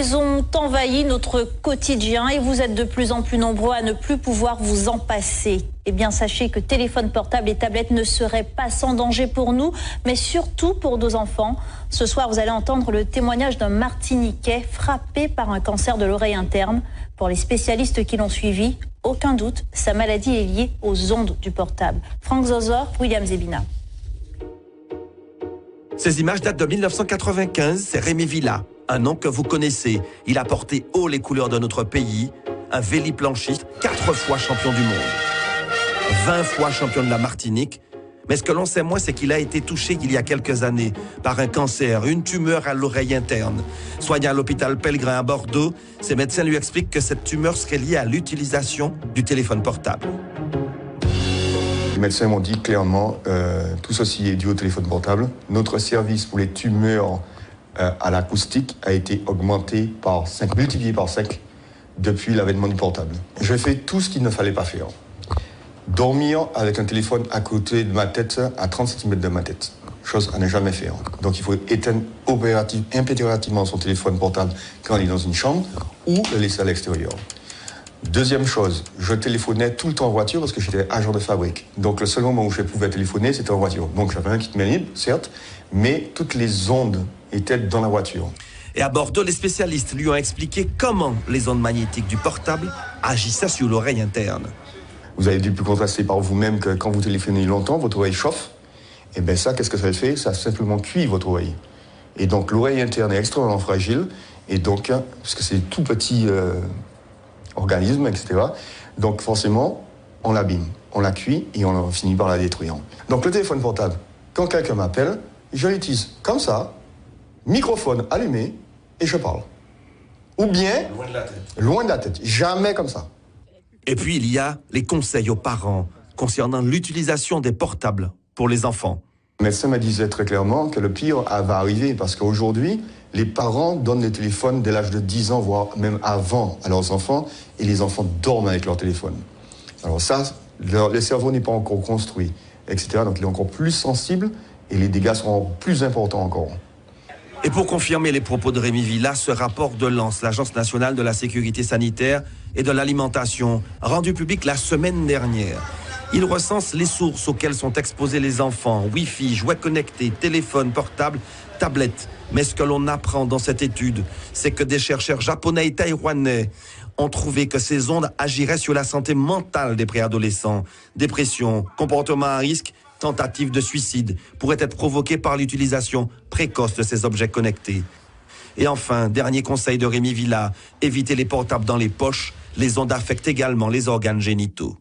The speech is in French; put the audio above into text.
Ils ont envahi notre quotidien et vous êtes de plus en plus nombreux à ne plus pouvoir vous en passer. Eh bien, sachez que téléphone portable et tablettes ne seraient pas sans danger pour nous, mais surtout pour nos enfants. Ce soir, vous allez entendre le témoignage d'un Martiniquais frappé par un cancer de l'oreille interne. Pour les spécialistes qui l'ont suivi, aucun doute, sa maladie est liée aux ondes du portable. Franck Zozor, William Zebina. Ces images datent de 1995, c'est Rémi Villa, un nom que vous connaissez. Il a porté haut les couleurs de notre pays, un véliplanchiste, 4 fois champion du monde, 20 fois champion de la Martinique. Mais ce que l'on sait moins, c'est qu'il a été touché il y a quelques années par un cancer, une tumeur à l'oreille interne. Soigné à l'hôpital Pellegrin à Bordeaux, ses médecins lui expliquent que cette tumeur serait liée à l'utilisation du téléphone portable. Les médecins m'ont dit clairement, tout ceci est dû au téléphone portable. Notre service pour les tumeurs à l'acoustique a été augmenté par 5, multiplié par 5 depuis l'avènement du portable. J'ai fait tout ce qu'il ne fallait pas faire. Dormir avec un téléphone à côté de ma tête, à 30 cm de ma tête. Chose à ne jamais faire. Donc il faut éteindre impérativement son téléphone portable quand il est dans une chambre ou le laisser à l'extérieur. Deuxième chose, je téléphonais tout le temps en voiture parce que j'étais agent de fabrique. Donc le seul moment où je pouvais téléphoner, c'était en voiture. Donc j'avais un kit main libre, certes, mais toutes les ondes étaient dans la voiture. Et à Bordeaux, les spécialistes lui ont expliqué comment les ondes magnétiques du portable agissaient sur l'oreille interne. Vous avez dû pu constater par vous-même que quand vous téléphonez longtemps, votre oreille chauffe. Et bien ça, qu'est-ce que ça fait? Ça simplement cuit votre oreille. Et donc l'oreille interne est extrêmement fragile. Et donc, parce que c'est tout petit organisme, etc. Donc forcément, on l'abîme, on la cuit et on finit par la détruire. Donc le téléphone portable, quand quelqu'un m'appelle, je l'utilise comme ça, microphone allumé, et je parle. Ou bien, loin de la tête, jamais comme ça. Et puis il y a les conseils aux parents concernant l'utilisation des portables pour les enfants. Le médecin me disait très clairement que le pire va arriver parce qu'aujourd'hui, les parents donnent les téléphones dès l'âge de 10 ans, voire même avant à leurs enfants, et les enfants dorment avec leur téléphone. Alors ça, le cerveau n'est pas encore construit, etc. Donc il est encore plus sensible et les dégâts seront plus importants encore. Et pour confirmer les propos de Rémi Villa, ce rapport de l'ANSE, l'Agence nationale de la sécurité sanitaire et de l'alimentation, rendu public la semaine dernière. Il recense les sources auxquelles sont exposés les enfants, Wi-Fi, jouets connectés, téléphones portables, tablettes. Mais ce que l'on apprend dans cette étude, c'est que des chercheurs japonais et taïwanais ont trouvé que ces ondes agiraient sur la santé mentale des préadolescents. Dépression, comportement à risque, tentative de suicide pourraient être provoquées par l'utilisation précoce de ces objets connectés. Et enfin, dernier conseil de Rémi Villa, évitez les portables dans les poches. Les ondes affectent également les organes génitaux.